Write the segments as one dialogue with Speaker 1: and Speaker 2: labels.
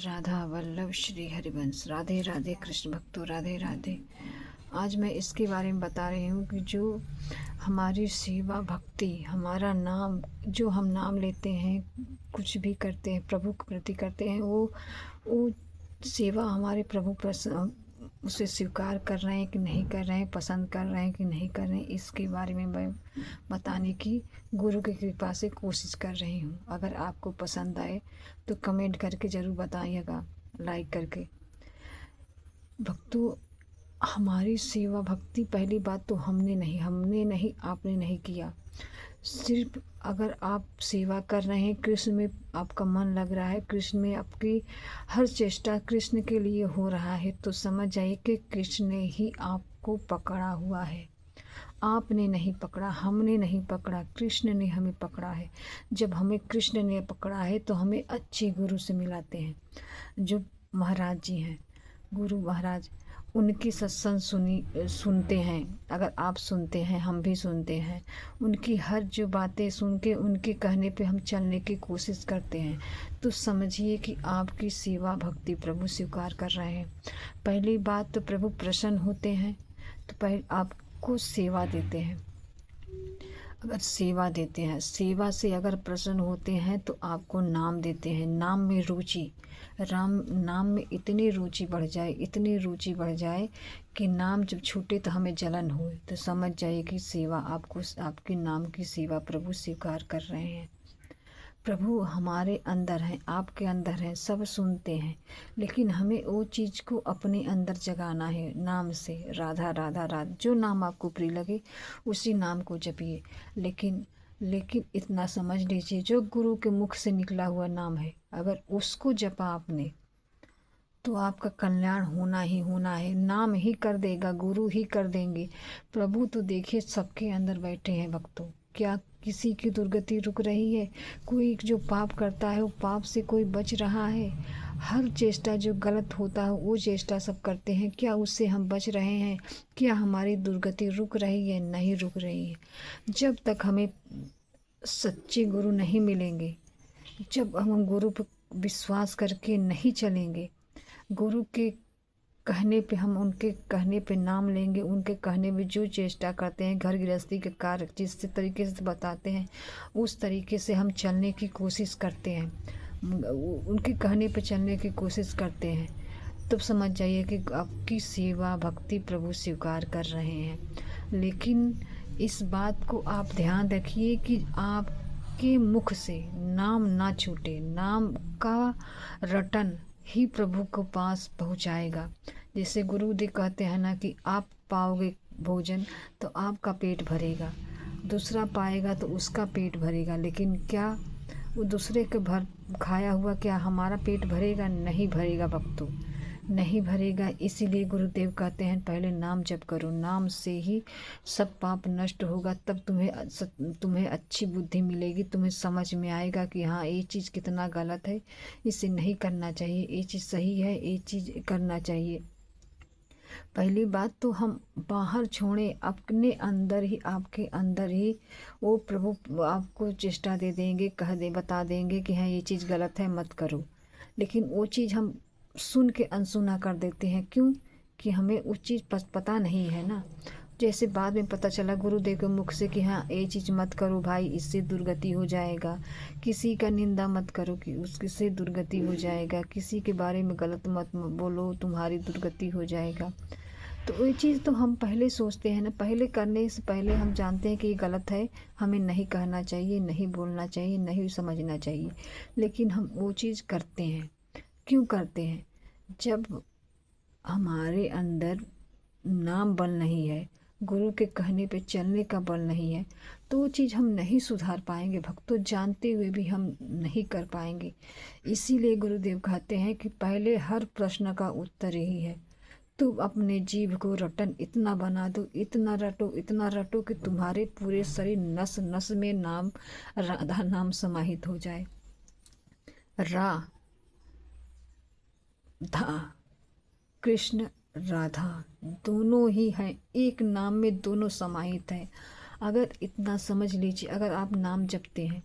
Speaker 1: राधा वल्लभ श्री हरिवंश। राधे राधे कृष्ण भक्तों, राधे राधे। आज मैं इसके बारे में बता रही हूँ कि जो हमारी सेवा भक्ति, हमारा नाम, जो हम नाम लेते हैं, कुछ भी करते हैं, प्रभु के प्रति करते हैं, वो सेवा हमारे प्रभु उसे स्वीकार कर रहे हैं कि नहीं कर रहे हैं, पसंद कर रहे हैं कि नहीं कर रहे हैं, इसके बारे में मैं बताने की गुरु की कृपा से कोशिश कर रही हूँ। अगर आपको पसंद आए तो कमेंट करके ज़रूर बताइएगा, लाइक करके। भक्तों, हमारी सेवा भक्ति, पहली बात तो हमने नहीं, आपने नहीं किया। सिर्फ अगर आप सेवा कर रहे हैं, कृष्ण में आपका मन लग रहा है, कृष्ण में आपकी हर चेष्टा कृष्ण के लिए हो रहा है, तो समझ जाइए कि कृष्ण ने ही आपको पकड़ा हुआ है। आपने नहीं पकड़ा, हमने नहीं पकड़ा, कृष्ण ने हमें पकड़ा है। जब हमें कृष्ण ने पकड़ा है तो हमें अच्छे गुरु से मिलाते हैं, जो महाराज जी हैं, गुरु महाराज। उनकी सत्संग सुनते हैं। अगर आप सुनते हैं, हम भी सुनते हैं। उनकी हर जो बातें सुन के उनके कहने पे हम चलने की कोशिश करते हैं, तो समझिए कि आपकी सेवा भक्ति प्रभु स्वीकार कर रहे हैं। पहली बात तो प्रभु प्रसन्न होते हैं, तो पहले आपको सेवा देते हैं। अगर सेवा देते हैं, सेवा से अगर प्रसन्न होते हैं तो आपको नाम देते हैं। नाम में रुचि, नाम में इतनी रुचि बढ़ जाए, इतनी रुचि बढ़ जाए कि नाम जब छूटे तो हमें जलन हो, तो समझ जाइए कि सेवा आपको, आपके नाम की सेवा प्रभु स्वीकार कर रहे हैं। प्रभु हमारे अंदर हैं, आपके अंदर हैं, सब सुनते हैं, लेकिन हमें वो चीज़ को अपने अंदर जगाना है नाम से। राधा राधा राधा, जो नाम आपको प्रिय लगे उसी नाम को जपिए। लेकिन इतना समझ लीजिए, जो गुरु के मुख से निकला हुआ नाम है, अगर उसको जपा आपने तो आपका कल्याण होना ही होना है। नाम ही कर देगा, गुरु ही कर देंगे। प्रभु तो देखिए सबके अंदर बैठे हैं भक्तों। क्या किसी की दुर्गति रुक रही है? कोई जो पाप करता है वो पाप से कोई बच रहा है? हर चेष्टा जो गलत होता है वो चेष्टा सब करते हैं, क्या उससे हम बच रहे हैं? क्या हमारी दुर्गति रुक रही है? नहीं रुक रही है। जब तक हमें सच्चे गुरु नहीं मिलेंगे, जब हम गुरु पर विश्वास करके नहीं चलेंगे, गुरु के कहने पे, हम उनके कहने पे नाम लेंगे, उनके कहने में जो चेष्टा करते हैं, घर गृहस्थी के कार्य जिस तरीके से बताते हैं उस तरीके से हम चलने की कोशिश करते हैं, उनके कहने पे चलने की कोशिश करते हैं, तब समझ जाइए कि आपकी सेवा भक्ति प्रभु स्वीकार कर रहे हैं। लेकिन इस बात को आप ध्यान रखिए कि आपके मुख से नाम ना छूटे। नाम का रटन ही प्रभु को पास पहुंचाएगा। जैसे गुरुदेव कहते हैं ना कि आप पाओगे भोजन तो आपका पेट भरेगा, दूसरा पाएगा तो उसका पेट भरेगा, लेकिन क्या वो दूसरे के खाया हुआ क्या हमारा पेट भरेगा? नहीं भरेगा भक्तों, नहीं भरेगा। इसीलिए गुरुदेव कहते हैं पहले नाम जप करो, नाम से ही सब पाप नष्ट होगा। तब तुम्हें अच्छी बुद्धि मिलेगी, तुम्हें समझ में आएगा कि हाँ ये चीज़ कितना गलत है, इसे नहीं करना चाहिए, ये चीज़ सही है, ये चीज़ करना चाहिए। पहली बात तो हम बाहर छोड़ें, अपने अंदर ही, आपके अंदर ही वो प्रभु आपको चेष्टा दे देंगे, बता देंगे कि हाँ ये चीज़ गलत है, मत करो। लेकिन वो चीज़ हम सुन के अनसुना कर देते हैं। क्यों? कि हमें उस चीज़ पता नहीं है ना। जैसे बाद में पता चला गुरुदेव के मुख से कि हाँ ये चीज़ मत करो भाई, इससे दुर्गति हो जाएगा। किसी का निंदा मत करो कि उससे दुर्गति हो जाएगा। किसी के बारे में गलत मत बोलो, तुम्हारी दुर्गति हो जाएगा। तो ये चीज़ तो हम पहले सोचते हैं ना, पहले करने से पहले हम जानते हैं कि ये गलत है, हमें नहीं कहना चाहिए, नहीं बोलना चाहिए, नहीं समझना चाहिए, लेकिन हम वो चीज़ करते हैं। क्यों करते हैं? जब हमारे अंदर नाम बल नहीं है, गुरु के कहने पे चलने का बल नहीं है, तो वो चीज़ हम नहीं सुधार पाएंगे भक्तों, जानते हुए भी हम नहीं कर पाएंगे। इसीलिए गुरुदेव कहते हैं कि पहले हर प्रश्न का उत्तर यही है, तुम अपने जीभ को रटन इतना बना दो, इतना रटो, इतना रटो कि तुम्हारे पूरे शरीर नस नस में नाम, राधा नाम समाहित हो जाए। रा धा, कृष्ण राधा दोनों ही हैं, एक नाम में दोनों समाहित हैं। अगर इतना समझ लीजिए, अगर आप नाम जपते हैं,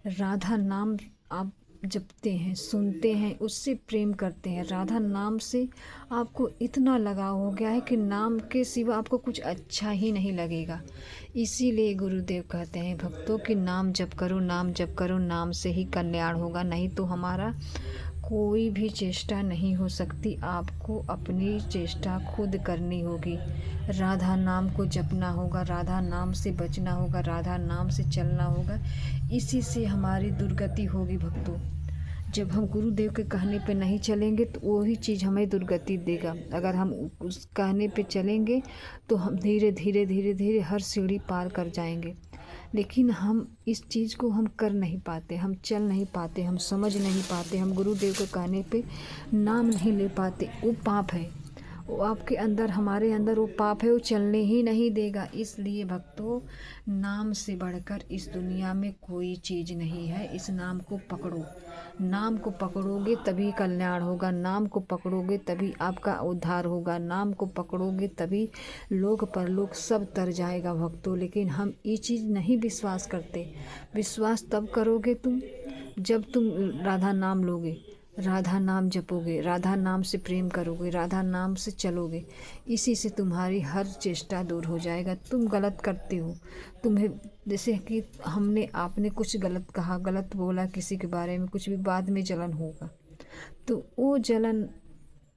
Speaker 1: राधा नाम आप जपते हैं, सुनते हैं, उससे प्रेम करते हैं। राधा नाम से आपको इतना लगाव हो गया है कि नाम के सिवा आपको कुछ अच्छा ही नहीं लगेगा। इसीलिए गुरुदेव कहते हैं भक्तों कि नाम जप करो, नाम जप करो, नाम से ही कल्याण होगा, नहीं तो हमारा कोई भी चेष्टा नहीं हो सकती। आपको अपनी चेष्टा खुद करनी होगी। राधा नाम को जपना होगा, राधा नाम से बचना होगा, राधा नाम से चलना होगा। इसी से हमारी दुर्गति होगी भक्तों। जब हम गुरुदेव के कहने पे नहीं चलेंगे तो वही चीज़ हमें दुर्गति देगा। अगर हम उस कहने पे चलेंगे तो हम धीरे धीरे धीरे धीरे हर सीढ़ी पार कर जाएंगे। लेकिन हम इस चीज़ को हम कर नहीं पाते, हम चल नहीं पाते, हम समझ नहीं पाते, हम गुरुदेव के कहने पे नाम नहीं ले पाते। वो पाप है, वो आपके अंदर, हमारे अंदर वो पाप है, वो चलने ही नहीं देगा। इसलिए भक्तों, नाम से बढ़कर इस दुनिया में कोई चीज़ नहीं है। इस नाम को पकड़ो, नाम को पकड़ोगे तभी कल्याण होगा, नाम को पकड़ोगे तभी आपका उद्धार होगा, नाम को पकड़ोगे तभी लोक परलोक सब तर जाएगा भक्तों। लेकिन हम ये चीज़ नहीं विश्वास करते। विश्वास तब करोगे तुम जब तुम राधा नाम लोगे, राधा नाम जपोगे, राधा नाम से प्रेम करोगे, राधा नाम से चलोगे। इसी से तुम्हारी हर चेष्टा दूर हो जाएगा। तुम गलत करते हो, तुम्हें जैसे कि आपने कुछ गलत कहा, गलत बोला किसी के बारे में, कुछ भी बाद में जलन होगा, तो वो जलन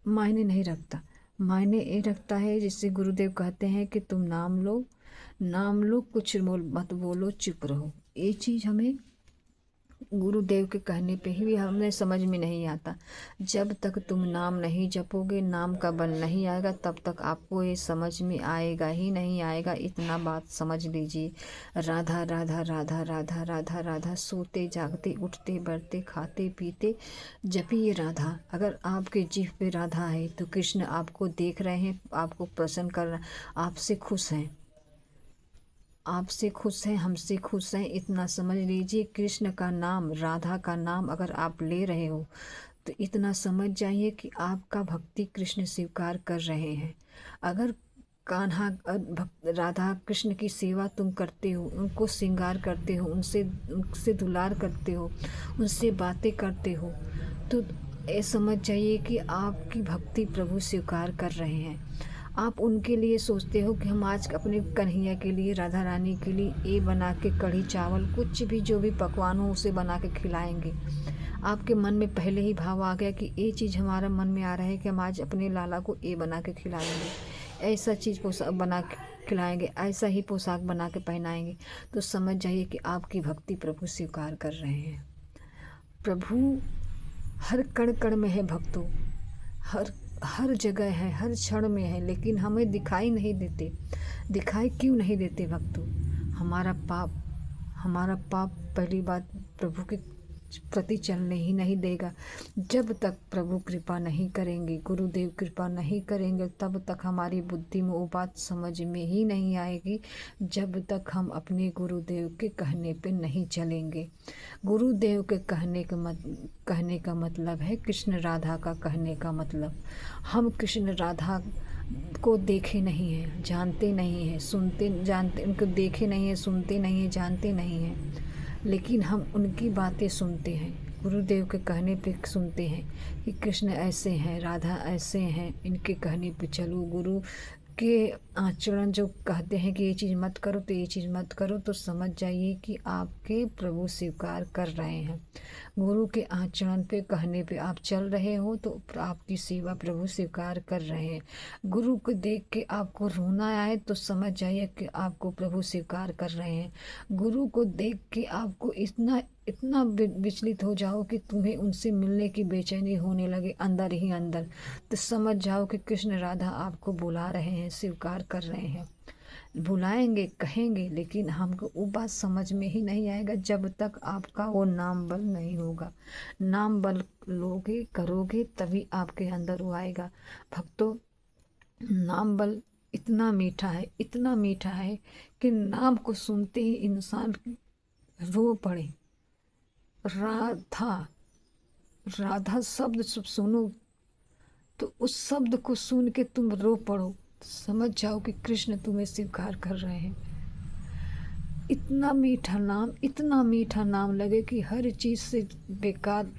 Speaker 1: मायने नहीं रखता। मायने ये रखता है जिससे गुरुदेव कहते हैं कि तुम नाम लो, नाम लो, कुछ मत बोलो, चुप रहो। ये चीज़ हमें गुरुदेव के कहने पे ही हमें समझ में नहीं आता। जब तक तुम नाम नहीं जपोगे, नाम का बल नहीं आएगा, तब तक आपको ये समझ में आएगा ही नहीं आएगा। इतना बात समझ लीजिए। राधा राधा राधा राधा राधा राधा, सोते जागते उठते बैठते खाते पीते जपिए राधा। अगर आपके जीभ पे राधा है तो कृष्ण आपको देख रहे हैं, आपको प्रसन्न कर रहे हैं, आपसे खुश हैं, आपसे खुश हैं, हमसे खुश हैं। इतना समझ लीजिए। कृष्ण का नाम, राधा का नाम अगर आप ले रहे हो तो इतना समझ जाइए कि आपका भक्ति कृष्ण स्वीकार कर रहे हैं। अगर कान्हा राधा कृष्ण की सेवा तुम करते हो, उनको श्रृंगार करते हो, उनसे दुलार करते हो, उनसे बातें करते हो, तो ये समझ जाइए कि आपकी भक्ति प्रभु स्वीकार कर रहे हैं। आप उनके लिए सोचते हो कि हम आज अपने कन्हैया के लिए, राधा रानी के लिए ये बना के कढ़ी चावल, कुछ भी जो भी पकवान हो उसे बना के खिलाएंगे। आपके मन में पहले ही भाव आ गया कि ये चीज़ हमारा मन में आ रहा है कि हम आज अपने लाला को ये बना के खिलाएंगे, ऐसा चीज़ पोशाक बना के खिलाएंगे, ऐसा ही पोशाक बना के पहनाएंगे। तो समझ जाइए कि आपकी भक्ति प्रभु स्वीकार कर रहे हैं। प्रभु हर कण कण में है भक्तों, हर जगह है, हर क्षण में है, लेकिन हमें दिखाई नहीं देते। दिखाई क्यों नहीं देते भक्तों? हमारा पाप पहली बात प्रभु के प्रति चलने ही नहीं देगा। जब तक प्रभु कृपा नहीं करेंगे, गुरुदेव कृपा नहीं करेंगे, तब तक हमारी बुद्धि में वो बात समझ में ही नहीं आएगी, जब तक हम अपने गुरुदेव के कहने पे नहीं चलेंगे। गुरुदेव के कहने का मतलब है कृष्ण राधा का कहने का मतलब। हम कृष्ण राधा को देखे नहीं हैं, जानते नहीं हैं, उनको देखे नहीं हैं, सुनते नहीं हैं, जानते नहीं हैं, लेकिन हम उनकी बातें सुनते हैं। गुरुदेव के कहने पे सुनते हैं कि कृष्ण ऐसे हैं, राधा ऐसे हैं, इनके कहने पे चलो। गुरु के आचरण जो कहते हैं कि ये चीज़ मत करो तो ये चीज़ मत करो, तो समझ जाइए कि आपके प्रभु स्वीकार कर रहे हैं। गुरु के आचरण पे कहने पे आप चल रहे हो तो आपकी सेवा प्रभु स्वीकार कर रहे हैं। गुरु को देख के आपको रोना आए तो समझ जाइए कि आपको प्रभु स्वीकार कर रहे हैं। गुरु को देख के आपको इतना विचलित हो जाओ कि तुम्हें उनसे मिलने की बेचैनी होने लगे अंदर ही अंदर, तो समझ जाओ कि कृष्ण राधा आपको बुला रहे हैं, स्वीकार कर रहे हैं। बुलाएंगे, कहेंगे, लेकिन हमको वो बात समझ में ही नहीं आएगा जब तक आपका वो नाम बल नहीं होगा। नाम बल लोगे, करोगे, तभी आपके अंदर वो आएगा। भक्तों, नाम बल इतना मीठा है, इतना मीठा है कि नाम को सुनते ही इंसान रो पड़े। राधा, राधा शब्द सुनो तो उस शब्द को सुन के तुम रो पड़ो, समझ जाओ कि कृष्ण तुम्हें स्वीकार कर रहे हैं। इतना मीठा नाम, इतना मीठा नाम लगे कि हर चीज़ से बेकार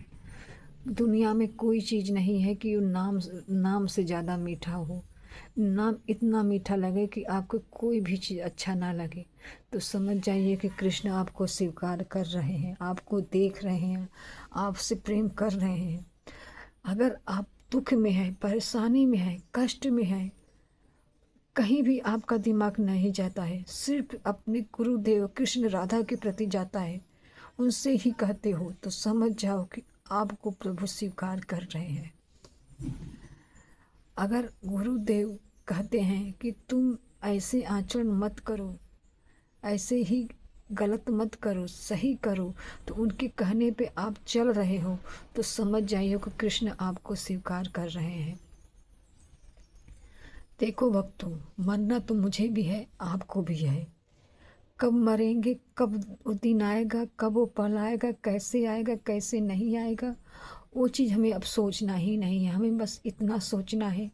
Speaker 1: दुनिया में कोई चीज़ नहीं है कि वो नाम से ज़्यादा मीठा हो। नाम इतना मीठा लगे कि आपको कोई भी चीज़ अच्छा ना लगे, तो समझ जाइए कि कृष्ण आपको स्वीकार कर रहे हैं, आपको देख रहे हैं, आपसे प्रेम कर रहे हैं। अगर आप दुख में हैं, परेशानी में हैं, कष्ट में हैं, कहीं भी आपका दिमाग नहीं जाता है, सिर्फ अपने गुरुदेव कृष्ण राधा के प्रति जाता है, उनसे ही कहते हो, तो समझ जाओ कि आपको प्रभु स्वीकार कर रहे हैं। अगर गुरुदेव कहते हैं कि तुम ऐसे आचरण मत करो, ऐसे ही गलत मत करो, सही करो, तो उनके कहने पे आप चल रहे हो, तो समझ जाइए कि कृष्ण आपको स्वीकार कर रहे हैं। देखो भक्तों, मरना तो मुझे भी है, आपको भी है। कब मरेंगे, कब वो दिन आएगा, कब वो पल आएगा, कैसे आएगा, कैसे नहीं आएगा, वो चीज़ हमें अब सोचना ही नहीं है। हमें बस इतना सोचना है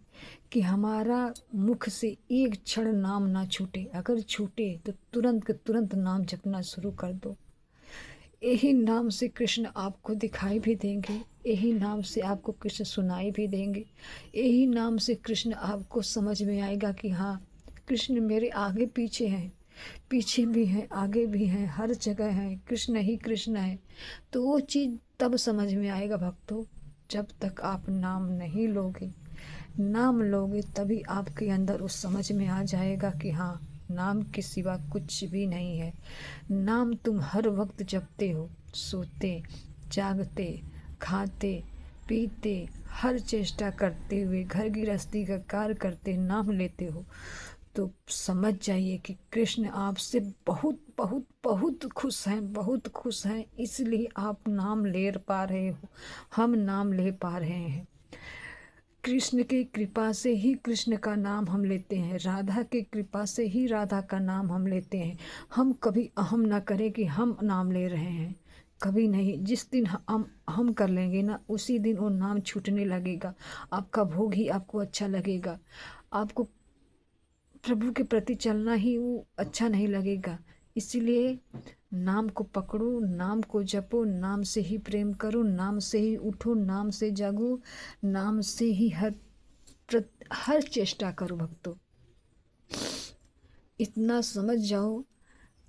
Speaker 1: कि हमारा मुख से एक क्षण नाम ना छूटे। अगर छूटे तो तुरंत के तुरंत नाम जपना शुरू कर दो। यही नाम से कृष्ण आपको दिखाई भी देंगे, यही नाम से आपको कृष्ण सुनाई भी देंगे, यही नाम से कृष्ण आपको समझ में आएगा कि हाँ, कृष्ण मेरे आगे पीछे हैं, पीछे भी हैं, आगे भी हैं, हर जगह हैं, कृष्ण ही कृष्ण है। तो वो चीज़ तब समझ में आएगा भक्तों, जब तक आप नाम नहीं लोगे। नाम लोगे तभी आपके अंदर उस समझ में आ जाएगा कि हाँ, नाम के सिवा कुछ भी नहीं है। नाम तुम हर वक्त जपते हो, सोते, जागते, खाते, पीते, हर चेष्टा करते हुए, घर गृहस्थी का कार्य करते नाम लेते हो, तो समझ जाइए कि कृष्ण आपसे बहुत बहुत बहुत खुश हैं, बहुत खुश हैं। इसलिए आप नाम ले पा रहे हो, हम नाम ले पा रहे हैं। कृष्ण की कृपा से ही कृष्ण का नाम हम लेते हैं, राधा की कृपा से ही राधा का नाम हम लेते हैं। हम कभी अहम ना करें कि हम नाम ले रहे हैं, कभी नहीं। जिस दिन हम कर लेंगे ना, उसी दिन वो नाम छूटने लगेगा। आपका भोग ही आपको अच्छा लगेगा, आपको प्रभु के प्रति चलना ही वो अच्छा नहीं लगेगा। इसीलिए नाम को पकड़ो, नाम को जपो, नाम से ही प्रेम करो, नाम से ही उठो, नाम से जागो, नाम से ही हर चेष्टा करो भक्तों। इतना समझ जाओ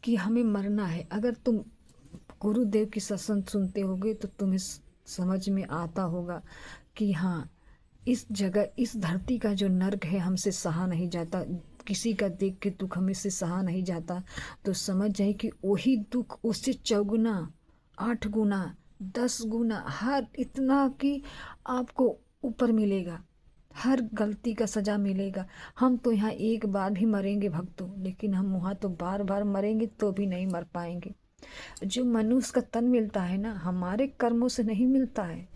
Speaker 1: कि हमें मरना है। अगर तुम गुरुदेव की सत्संग सुनते होगे तो तुम्हें समझ में आता होगा कि हाँ, इस जगह, इस धरती का जो नर्क है हमसे सहा नहीं जाता, किसी का देख के दुख हमें से सहा नहीं जाता, तो समझ जाए कि वही दुख उससे 4 गुना, 8 गुना, 10 गुना, हर इतना कि आपको ऊपर मिलेगा, हर गलती का सजा मिलेगा। हम तो यहाँ एक बार भी मरेंगे भक्तों, लेकिन हम वहाँ तो बार बार मरेंगे तो भी नहीं मर पाएंगे। जो मनुष्य का तन मिलता है ना, हमारे कर्मों से नहीं मिलता है,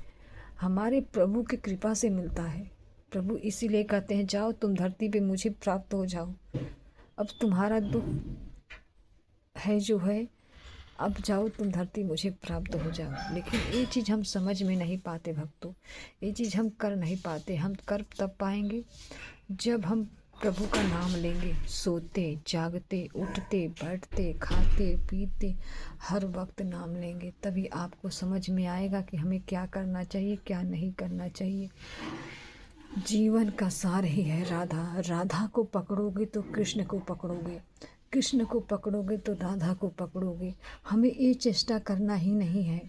Speaker 1: हमारे प्रभु की कृपा से मिलता है। प्रभु इसीलिए कहते हैं, जाओ तुम धरती पे मुझे प्राप्त हो जाओ। अब तुम्हारा दुख है जो है, अब जाओ तुम धरती मुझे प्राप्त हो जाओ। लेकिन ये चीज़ हम समझ में नहीं पाते भक्तों, ये चीज़ हम कर नहीं पाते। हम कर तब पाएंगे जब हम प्रभु का नाम लेंगे, सोते, जागते, उठते, बैठते, खाते, पीते, हर वक्त नाम लेंगे, तभी आपको समझ में आएगा कि हमें क्या करना चाहिए, क्या नहीं करना चाहिए। जीवन का सार ही है राधा। राधा को पकड़ोगे तो कृष्ण को पकड़ोगे, कृष्ण को पकड़ोगे तो राधा को पकड़ोगे। हमें ये चेष्टा करना ही नहीं है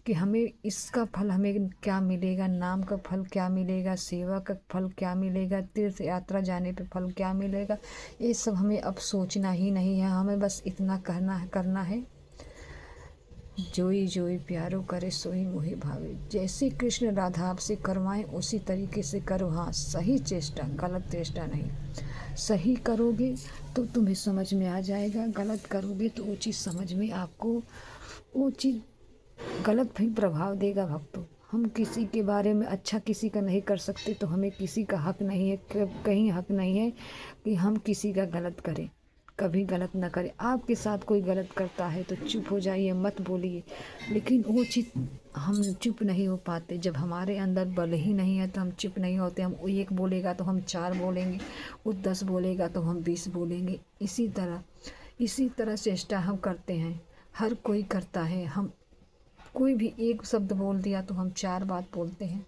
Speaker 1: कि हमें इसका फल हमें क्या मिलेगा, नाम का फल क्या मिलेगा, सेवा का फल क्या मिलेगा, तीर्थ यात्रा जाने पे फल क्या मिलेगा, ये सब हमें अब सोचना ही नहीं है। हमें बस इतना करना है, जोई जोई प्यारो करे सोई मोहि भावे। जैसे कृष्ण राधा आपसे करवाएं उसी तरीके से करो। हाँ, सही चेष्टा, गलत चेष्टा नहीं। सही करोगे तो तुम्हें समझ में आ जाएगा, गलत करोगे तो वो चीज़ समझ में आपको वो चीज़ गलत भी प्रभाव देगा भक्तों। हम किसी के बारे में अच्छा किसी का नहीं कर सकते, तो हमें किसी का हक नहीं है, कहीं हक नहीं है कि हम किसी का गलत करें। कभी गलत ना करें। आपके साथ कोई गलत करता है तो चुप हो जाइए, मत बोलिए। लेकिन वो चीज़ हम चुप नहीं हो पाते। जब हमारे अंदर बल ही नहीं है तो हम चुप नहीं होते। हम एक बोलेगा तो हम 4 बोलेंगे, वो 10 बोलेगा तो हम 20 बोलेंगे। इसी तरह इसी तरह चेष्टा हम करते हैं, हर कोई करता है। हम कोई भी एक शब्द बोल दिया तो हम 4 बात बोलते हैं।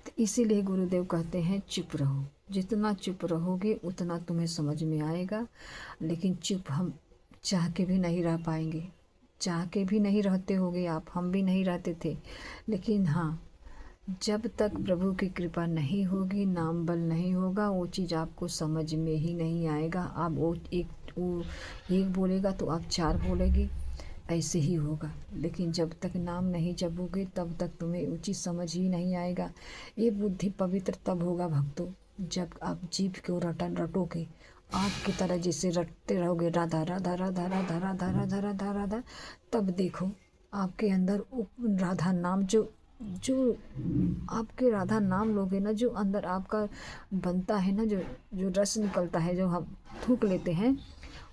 Speaker 1: तो इसीलिए गुरुदेव कहते हैं चुप रहो। जितना चुप रहोगे उतना तुम्हें समझ में आएगा। लेकिन चुप हम चाह के भी नहीं रह पाएंगे, चाह के भी नहीं रहते होगे आप, हम भी नहीं रहते थे। लेकिन हाँ, जब तक प्रभु की कृपा नहीं होगी, नाम बल नहीं होगा, वो चीज़ आपको समझ में ही नहीं आएगा। आप वो एक बोलेगा तो आप 4 बोलेगी, ऐसे ही होगा। लेकिन जब तक नाम नहीं जपोगे तब तक तुम्हें वो चीज़ समझ ही नहीं आएगा। ये बुद्धि पवित्र तब होगा भक्तों, जब आप जीभ को रटोगे, आग की तरह जैसे रटते रहोगे, राधा राधा राधा राधा राधा राधा राधा राधा। तब देखो आपके अंदर राधा नाम जो आपके राधा नाम लोगे ना, जो अंदर आपका बनता है ना, जो रस निकलता है, जो हम थूक लेते हैं,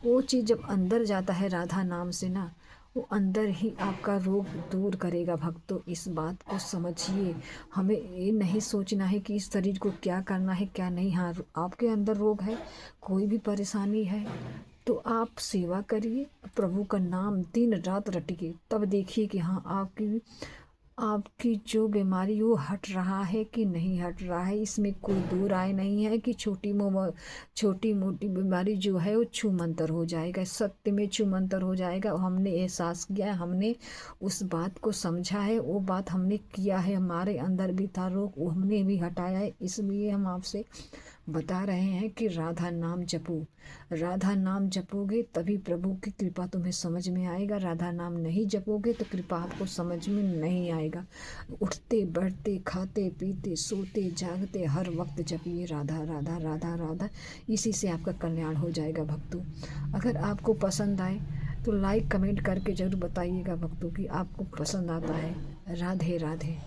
Speaker 1: वो चीज़ जब अंदर जाता है राधा नाम से ना, वो अंदर ही आपका रोग दूर करेगा। भक्तों, इस बात को समझिए। हमें ये नहीं सोचना है कि इस शरीर को क्या करना है क्या नहीं। हाँ, आपके अंदर रोग है, कोई भी परेशानी है, तो आप सेवा करिए, प्रभु का नाम दिन रात रटिए। तब देखिए कि हाँ, आपकी जो बीमारी वो हट रहा है कि नहीं हट रहा है। इसमें कोई दो राय नहीं है कि छोटी मोटी बीमारी जो है वो छूमंतर हो जाएगा, सत्य में छूमंतर हो जाएगा। हमने एहसास किया है, हमने उस बात को समझा है, वो बात हमने किया है। हमारे अंदर भी था रोग, वो हमने भी हटाया है। इसलिए हम आपसे बता रहे हैं कि राधा नाम जपो। राधा नाम जपोगे तभी प्रभु की कृपा तुम्हें समझ में आएगा। राधा नाम नहीं जपोगे तो कृपा आपको समझ में नहीं आएगा। उठते बैठते खाते पीते सोते जागते हर वक्त जपिए राधा राधा राधा राधा। इसी से आपका कल्याण हो जाएगा भक्तों। अगर आपको पसंद आए तो लाइक कमेंट करके ज़रूर बताइएगा भक्तों कि आपको पसंद आता है। राधे राधे।